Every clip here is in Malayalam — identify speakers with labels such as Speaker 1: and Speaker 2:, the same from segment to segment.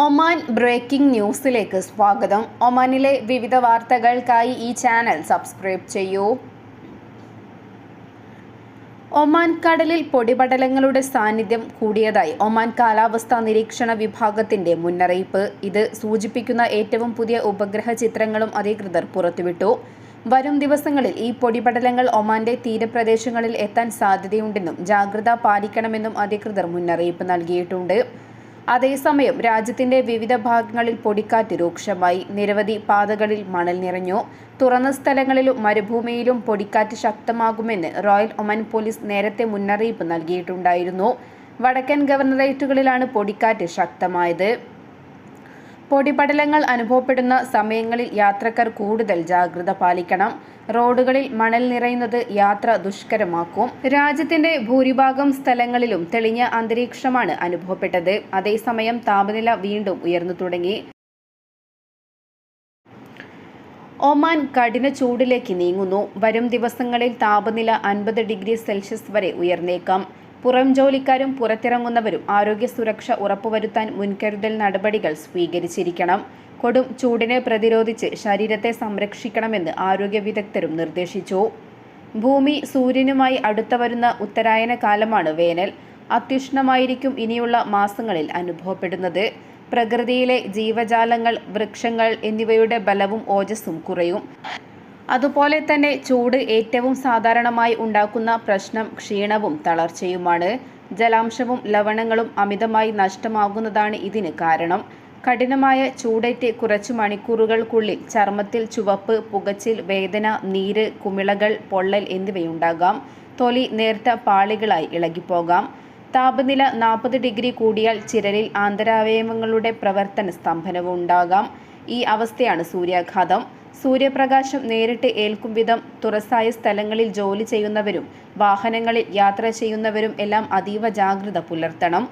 Speaker 1: ഒമാൻ ബ്രേക്കിംഗ് ന്യൂസിലേക്ക് സ്വാഗതം. ഒമാനിലെ വിവിധ വാർത്തകൾക്കായി ഈ ചാനൽ സബ്സ്ക്രൈബ് ചെയ്യൂ. ഒമാൻ കടലിൽ പൊടിപടലങ്ങളുടെ സാന്നിധ്യം കൂടിയതായി ഒമാൻ കാലാവസ്ഥാ നിരീക്ഷണ വിഭാഗത്തിന്റെ മുന്നറിയിപ്പ്. ഇത് സൂചിപ്പിക്കുന്ന ഏറ്റവും പുതിയ ഉപഗ്രഹ ചിത്രങ്ങളും അധികൃതർ പുറത്തുവിട്ടു. വരും ദിവസങ്ങളിൽ ഈ പൊടിപടലങ്ങൾ ഒമാന്റെ തീരപ്രദേശങ്ങളിൽ എത്താൻ സാധ്യതയുണ്ടെന്നും ജാഗ്രത പാലിക്കണമെന്നും അധികൃതർ മുന്നറിയിപ്പ് നൽകിയിട്ടുണ്ട്. അതേസമയം രാജ്യത്തിന്റെ വിവിധ ഭാഗങ്ങളിൽ പൊടിക്കാറ്റ് രൂക്ഷമായി. നിരവധി പാതകളിൽ മണൽ നിറഞ്ഞു. തുറന്ന സ്ഥലങ്ങളിലും മരുഭൂമിയിലും പൊടിക്കാറ്റ് ശക്തമാകുമെന്ന് റോയൽ ഒമാൻ പോലീസ് നേരത്തെ മുന്നറിയിപ്പ് നൽകിയിട്ടുണ്ടായിരുന്നു. വടക്കൻ ഗവർണറേറ്റുകളിലാണ് പൊടിക്കാറ്റ് ശക്തമായത്. പൊടിപടലങ്ങൾ അനുഭവപ്പെടുന്ന സമയങ്ങളിൽ യാത്രക്കാർ കൂടുതൽ ജാഗ്രത പാലിക്കണം. റോഡുകളിൽ മണൽ നിറയുന്നത് യാത്ര ദുഷ്കരമാക്കും. രാജ്യത്തിന്റെ ഭൂരിഭാഗം സ്ഥലങ്ങളിലും തെളിഞ്ഞ അന്തരീക്ഷമാണ് അനുഭവപ്പെട്ടത്. അതേസമയം താപനില വീണ്ടും ഉയർന്നു തുടങ്ങി. ഒമാൻ കഠിന ചൂടിലേക്ക് നീങ്ങുന്നു. വരും ദിവസങ്ങളിൽ താപനില 50 ഡിഗ്രി സെൽഷ്യസ് വരെ ഉയർന്നേക്കാം. പുറം ജോലിക്കാരും പുറത്തിറങ്ങുന്നവരും ആരോഗ്യ സുരക്ഷ ഉറപ്പുവരുത്താൻ മുൻകരുതൽ നടപടികൾ സ്വീകരിച്ചിരിക്കണം. കൊടും ചൂടിനെ പ്രതിരോധിച്ച് ശരീരത്തെ സംരക്ഷിക്കണമെന്ന് ആരോഗ്യ വിദഗ്ധരും നിർദ്ദേശിച്ചു. ഭൂമി സൂര്യനുമായി അടുത്ത വരുന്ന ഉത്തരായന കാലമാണ് വേനൽ. അത്യുഷ്ണമായിരിക്കും ഇനിയുള്ള മാസങ്ങളിൽ അനുഭവപ്പെടുന്നത്. പ്രകൃതിയിലെ ജീവജാലങ്ങൾ, വൃക്ഷങ്ങൾ എന്നിവയുടെ ബലവും ഓജസ്സും കുറയും. അതുപോലെ തന്നെ ചൂട് ഏറ്റവും സാധാരണമായി ഉണ്ടാക്കുന്ന പ്രശ്നം ക്ഷീണവും തളർച്ചയുമാണ്. ജലാംശവും ലവണങ്ങളും അമിതമായി നഷ്ടമാകുന്നതാണ് ഇതിന് കാരണം. കഠിനമായ ചൂടേറ്റ് കുറച്ചു മണിക്കൂറുകൾക്കുള്ളിൽ ചർമ്മത്തിൽ ചുവപ്പ്, പുകച്ചിൽ, വേദന, നീര്, കുമിളകൾ, പൊള്ളൽ എന്നിവയുണ്ടാകാം. തൊലി നേർത്ത പാളികളായി ഇളകിപ്പോകാം. താപനില 40 ഡിഗ്രി കൂടിയാൽ ചിരലിൽ ആന്തരാവയവങ്ങളുടെ പ്രവർത്തന സ്തംഭനവും ഉണ്ടാകാം. ഈ അവസ്ഥയാണ് സൂര്യാഘാതം. സൂര്യപ്രകാശം നേരിട്ട് ഏൽക്കും വിധം തുറസായ സ്ഥലങ്ങളിൽ ജോലി ചെയ്യുന്നവരും വാഹനങ്ങളിൽ യാത്ര ചെയ്യുന്നവരും എല്ലാം അതീവ ജാഗ്രത പുലർത്തണം.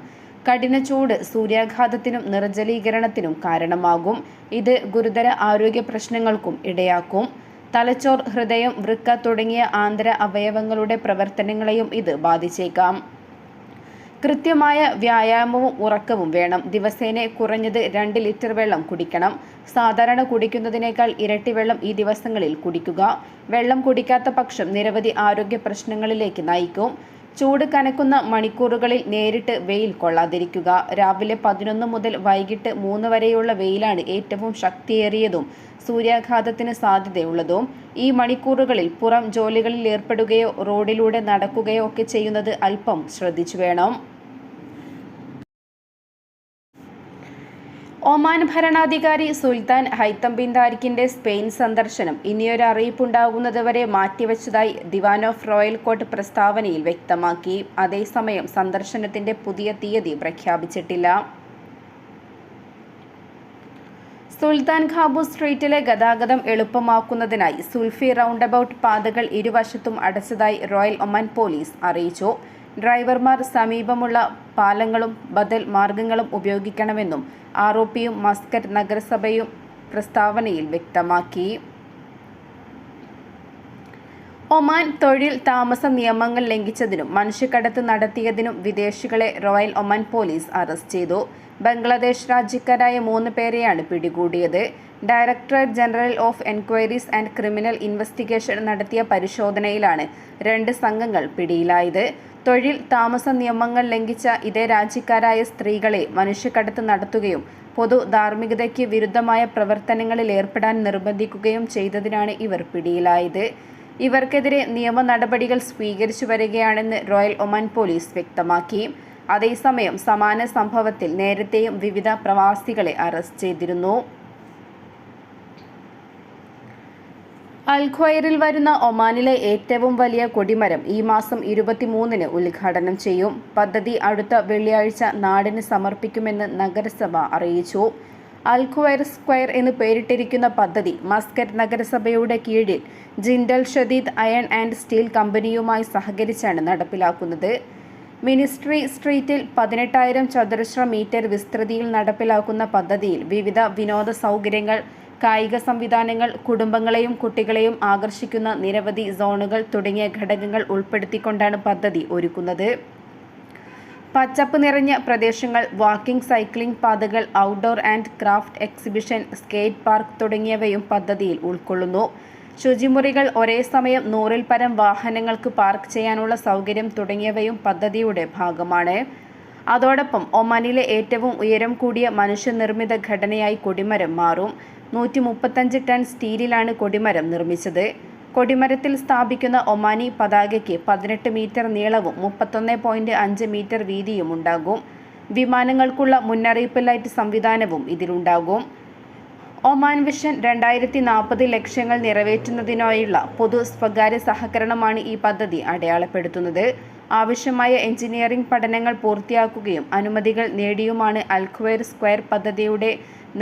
Speaker 1: കഠിന ചൂട് സൂര്യാഘാതത്തിനും നിർജ്ജലീകരണത്തിനും കാരണമാകും. ഇത് ഗുരുതര ആരോഗ്യ പ്രശ്നങ്ങൾക്കും ഇടയാക്കും. തലച്ചോർ, ഹൃദയം, വൃക്ക തുടങ്ങിയ ആന്തര അവയവങ്ങളുടെ പ്രവർത്തനങ്ങളെയും ഇത് ബാധിച്ചേക്കാം. കൃത്യമായ വ്യായാമവും ഉറക്കവും വേണം. ദിവസേന കുറഞ്ഞത് 2 ലിറ്റർ വെള്ളം കുടിക്കണം. സാധാരണ കുടിക്കുന്നതിനേക്കാൾ ഇരട്ടി വെള്ളം ഈ ദിവസങ്ങളിൽ കുടിക്കുക. വെള്ളം കുടിക്കാത്ത പക്ഷം നിരവധി ആരോഗ്യ പ്രശ്നങ്ങളിലേക്ക് നയിക്കും. ചൂട് കനക്കുന്ന മണിക്കൂറുകളിൽ നേരിട്ട് വെയിൽ കൊള്ളാതിരിക്കുക. രാവിലെ 11 മുതൽ വൈകിട്ട് 3 വരെയുള്ള വെയിലാണ് ഏറ്റവും ശക്തിയേറിയതും സൂര്യാഘാതത്തിന് സാധ്യതയുള്ളതും. ഈ മണിക്കൂറുകളിൽ പുറം ജോലികളിൽ ഏർപ്പെടുകയോ റോഡിലൂടെ നടക്കുകയോ ഒക്കെ ചെയ്യുന്നത് അല്പം ശ്രദ്ധിച്ചു വേണം. ഒമാൻ ഭരണാധികാരി സുൽത്താൻ ഹൈത്തം ബിൻ താരിഖിന്റെ സ്പെയിൻ സന്ദർശനം ഇനിയൊരു അറിയിപ്പുണ്ടാകുന്നത് വരെ മാറ്റിവെച്ചതായി ദിവാൻ ഓഫ് റോയൽ കോർട്ട് പ്രസ്താവനയിൽ വ്യക്തമാക്കി. അതേസമയം സന്ദർശനത്തിന്റെ പുതിയ തീയതി പ്രഖ്യാപിച്ചിട്ടില്ല. സുൽത്താൻ ഖാബൂസ് സ്ട്രീറ്റിലെ ഗതാഗതം എളുപ്പമാക്കുന്നതിനായി സുൽഫി റൗണ്ടബൌട്ട് പാതകൾ ഇരുവശത്തും അടച്ചതായി റോയൽ ഒമാൻ പോലീസ് അറിയിച്ചു. ഡ്രൈവർമാർ സമീപമുള്ള പാലങ്ങളും ബദൽ മാർഗങ്ങളും ഉപയോഗിക്കണമെന്നും ROPയും മസ്കറ്റ് നഗരസഭയും പ്രസ്താവനയിൽ വ്യക്തമാക്കി. ഒമാൻ തൊഴിൽ താമസ നിയമങ്ങൾ ലംഘിച്ചതിനും മനുഷ്യക്കടത്ത് നടത്തിയതിനും വിദേശികളെ റോയൽ ഒമാൻ പോലീസ് അറസ്റ്റ് ചെയ്തു. ബംഗ്ലാദേശ് രാജ്യക്കാരായ 3 പേരെയാണ് പിടികൂടിയത്. Directorate general of enquiries and criminal investigation നടത്തിയ പരിശോധനയിലാണ് 2 സംഘങ്ങൾ പിടിയിലായത്. തൊഴിൽ താമസ നിയമങ്ങൾ ലംഘിച്ച ഇതേ രാജ്യക്കാരായ സ്ത്രീകളെ മനുഷ്യക്കടത്ത് നടത്തുകയും പൊതു ധാർമ്മികതയ്ക്ക് വിരുദ്ധമായ പ്രവർത്തനങ്ങളിൽ ഏർപ്പെടാൻ നിർബന്ധിക്കുകയും ചെയ്തതിനാണ് ഇവർ പിടിയിലായത്. ഇവർക്കെതിരെ നിയമ നടപടികൾ സ്വീകരിച്ചു വരികയാണെന്ന് റോയൽ ഒമാൻ പോലീസ് വ്യക്തമാക്കി. അതേസമയം സമാന സംഭവത്തിൽ നേരത്തെയും വിവിധ പ്രവാസികളെ അറസ്റ്റ് ചെയ്തിരുന്നു. അൽ ഖ്വൈറിൽ വരുന്ന ഒമാനിലെ ഏറ്റവും വലിയ കൊടിമരം ഈ മാസം 23-ന് ഉദ്ഘാടനം ചെയ്യും. പദ്ധതി അടുത്ത വെള്ളിയാഴ്ച നാടിന് സമർപ്പിക്കുമെന്ന് നഗരസഭ അറിയിച്ചു. അൽ ഖ്വൈർ സ്ക്വയർ എന്ന് പേരിട്ടിരിക്കുന്ന പദ്ധതി മസ്കറ്റ് നഗരസഭയുടെ കീഴിൽ Jindal Shadeed iron and steel കമ്പനിയുമായി സഹകരിച്ചാണ് നടപ്പിലാക്കുന്നത്. മിനിസ്ട്രി സ്ട്രീറ്റിൽ 18,000 ചതുരശ്ര മീറ്റർ വിസ്തൃതിയിൽ നടപ്പിലാക്കുന്ന പദ്ധതിയിൽ വിവിധ വിനോദ സൗകര്യങ്ങൾ, കായിക സംവിധാനങ്ങൾ, കുടുംബങ്ങളെയും കുട്ടികളെയും ആകർഷിക്കുന്ന നിരവധി സോണുകൾ തുടങ്ങിയ ഘടകങ്ങൾ ഉൾപ്പെടുത്തിക്കൊണ്ടാണ് പദ്ധതി ഒരുക്കുന്നത്. പച്ചപ്പ് നിറഞ്ഞ പ്രദേശങ്ങൾ, വാക്കിംഗ് സൈക്ലിംഗ് പാതകൾ, outdoor and craft exhibition, skate park തുടങ്ങിയവയും പദ്ധതിയിൽ ഉൾക്കൊള്ളുന്നു. ശുചിമുറികൾ, ഒരേ സമയം 100-ൽ പരം വാഹനങ്ങൾക്ക് പാർക്ക് ചെയ്യാനുള്ള സൗകര്യം തുടങ്ങിയവയും പദ്ധതിയുടെ ഭാഗമാണ്. അതോടൊപ്പം ഒമാനിലെ ഏറ്റവും ഉയരം കൂടിയ മനുഷ്യനിർമ്മിത ഘടനയായി കൊടിമരം മാറും. 135 ടൺ സ്റ്റീലിലാണ് കൊടിമരം നിർമ്മിച്ചത്. കൊടിമരത്തിൽ സ്ഥാപിക്കുന്ന ഒമാനി പതാകയ്ക്ക് 18 മീറ്റർ നീളവും 31.5 മീറ്റർ വീതിയും ഉണ്ടാകും. വിമാനങ്ങൾക്കുള്ള മുന്നറിയിപ്പ് ലൈറ്റ് സംവിധാനവും ഇതിലുണ്ടാകും. ഒമാൻ വിഷൻ 2040 ലക്ഷ്യങ്ങൾ നിറവേറ്റുന്നതിനായുള്ള പൊതു സ്വകാര്യ സഹകരണമാണ് ഈ പദ്ധതി അടയാളപ്പെടുത്തുന്നത്. ആവശ്യമായ എഞ്ചിനീയറിംഗ് പഠനങ്ങൾ പൂർത്തിയാക്കുകയും അനുമതികൾ നേടിയുമാണ് അൽഖ്വൈർ സ്ക്വയർ പദ്ധതിയുടെ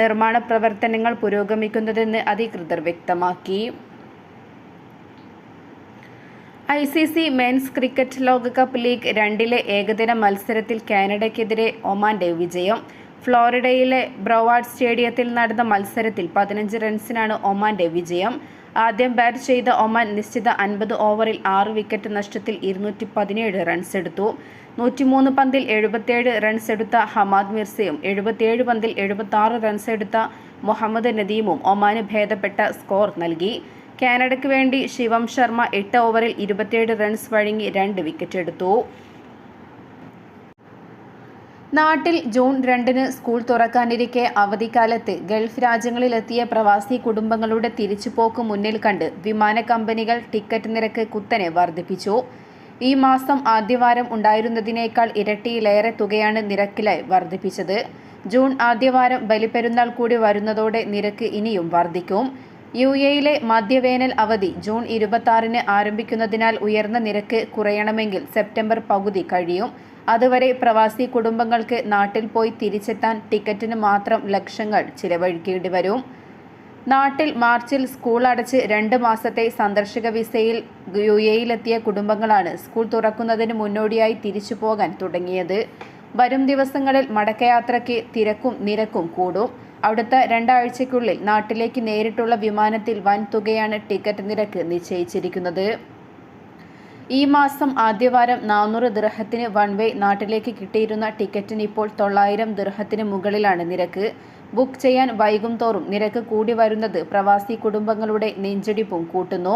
Speaker 1: നിർമ്മാണ പ്രവർത്തനങ്ങൾ പുരോഗമിക്കുന്നതെന്ന് അധികൃതർ വ്യക്തമാക്കി. ICC മെൻസ് ക്രിക്കറ്റ് ലോകകപ്പ് ലീഗ് 2 ഏകദിന മത്സരത്തിൽ കാനഡയ്ക്കെതിരെ ഒമാന്റെ വിജയം. ഫ്ലോറിഡയിലെ ബ്രൊവാർഡ് സ്റ്റേഡിയത്തിൽ നടന്ന മത്സരത്തിൽ 15 റൺസിനാണ് ഒമാന്റെ വിജയം. ആദ്യം ബാറ്റ് ചെയ്ത ഒമാൻ നിശ്ചിത 50 ഓവറിൽ 6 വിക്കറ്റ് നഷ്ടത്തിൽ 217 റൺസ് എടുത്തു. 103 പന്തിൽ 77 റൺസ് എടുത്ത ഹമാദ് മിർസയും 77 പന്തിൽ 76 റൺസ് എടുത്ത മുഹമ്മദ് നദീമും ഒമാന് ഭേദപ്പെട്ട സ്കോർ നൽകി. കാനഡയ്ക്ക് വേണ്ടി ശിവം ശർമ്മ 8 ഓവറിൽ 27 റൺസ് വഴങ്ങി 2 വിക്കറ്റ് എടുത്തു. നാട്ടിൽ ജൂൺ 2 സ്കൂൾ തുറക്കാനിരിക്കെ അവധിക്കാലത്ത് ഗൾഫ് രാജ്യങ്ങളിലെത്തിയ പ്രവാസി കുടുംബങ്ങളുടെ തിരിച്ചുപോക്ക് മുന്നിൽ കണ്ട് വിമാന കമ്പനികൾ ടിക്കറ്റ് നിരക്ക് കുത്തനെ വർദ്ധിപ്പിച്ചു. ഈ മാസം ആദ്യവാരം ഉണ്ടായിരുന്നതിനേക്കാൾ ഇരട്ടിയിലേറെ തുകയാണ് നിരക്കിലായി വർദ്ധിപ്പിച്ചത്. ജൂൺ ആദ്യവാരം ബലിപ്പെരുന്നാൾ കൂടി വരുന്നതോടെ നിരക്ക് ഇനിയും വർദ്ധിക്കും. UAE മധ്യവേനൽ അവധി ജൂൺ 26 ആരംഭിക്കുന്നതിനാൽ ഉയർന്ന നിരക്ക് കുറയണമെങ്കിൽ സെപ്റ്റംബർ പകുതി കഴിയും. അതുവരെ പ്രവാസി കുടുംബങ്ങൾക്ക് നാട്ടിൽ പോയി തിരിച്ചെത്താൻ ടിക്കറ്റിന് മാത്രം ലക്ഷങ്ങൾ ചിലവഴിക്കേണ്ടി വരും. നാട്ടിൽ മാർച്ചിൽ സ്കൂൾ അടച്ച് 2 മാസത്തെ സന്ദർശക വിസയിൽ UAE കുടുംബങ്ങളാണ് സ്കൂൾ തുറക്കുന്നതിന് മുന്നോടിയായി തിരിച്ചു പോകാൻ തുടങ്ങിയത്. വരും ദിവസങ്ങളിൽ മടക്കയാത്രയ്ക്ക് തിരക്കും നിരക്കും കൂടും. അടുത്ത 2 ആഴ്ചയ്ക്കുള്ളിൽ നാട്ടിലേക്ക് നേരിട്ടുള്ള വിമാനത്തിൽ വൻ തുകയാണ് ടിക്കറ്റ് നിരക്ക് നിശ്ചയിച്ചിരിക്കുന്നത്. ഈ മാസം ആദ്യവാരം 400 ദിർഹത്തിന് വൺ വേ നാട്ടിലേക്ക് കിട്ടിയിരുന്ന ടിക്കറ്റിന് ഇപ്പോൾ 900 ദിർഹത്തിന് മുകളിലാണ് നിരക്ക്. ബുക്ക് ചെയ്യാൻ വൈകും തോറും നിരക്ക് കൂടി വരുന്നത് പ്രവാസി കുടുംബങ്ങളുടെ നെഞ്ചിടിപ്പും കൂട്ടുന്നു.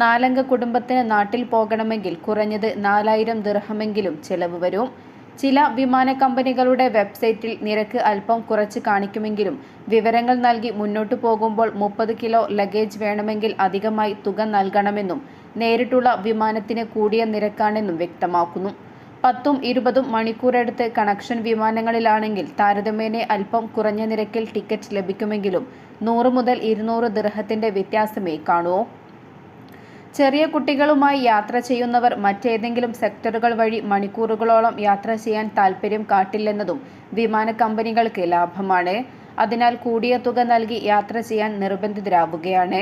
Speaker 1: 4 അംഗ കുടുംബത്തിന് നാട്ടിൽ പോകണമെങ്കിൽ കുറഞ്ഞത് 4000 ദിർഹമെങ്കിലും ചെലവ് വരും. ചില വിമാന കമ്പനികളുടെ വെബ്സൈറ്റിൽ നിരക്ക് അല്പം കുറച്ച് കാണിക്കുമെങ്കിലും വിവരങ്ങൾ നൽകി മുന്നോട്ടു പോകുമ്പോൾ 30 കിലോ ലഗേജ് വേണമെങ്കിൽ അധികമായി തുക നൽകണമെന്നും നേരിട്ടുള്ള വിമാനത്തിന് കൂടിയ നിരക്കാണെന്നും വ്യക്തമാക്കുന്നു. 10-20 മണിക്കൂറെടുത്ത് കണക്ഷൻ വിമാനങ്ങളിലാണെങ്കിൽ താരതമ്യേന അല്പം കുറഞ്ഞ നിരക്കിൽ ടിക്കറ്റ് ലഭിക്കുമെങ്കിലും 100 മുതൽ 200 ദിർഹത്തിന്റെ വ്യത്യാസമേ കാണൂ. ചെറിയ കുട്ടികളുമായി യാത്ര ചെയ്യുന്നവർ മറ്റേതെങ്കിലും സെക്ടറുകൾ വഴി മണിക്കൂറുകളോളം യാത്ര ചെയ്യാൻ താൽപ്പര്യം കാട്ടില്ലെന്നതും വിമാന കമ്പനികൾക്ക് ലാഭമാണ്. അതിനാൽ കൂടിയ തുക നൽകി യാത്ര ചെയ്യാൻ നിർബന്ധിതരാവുകയാണ്.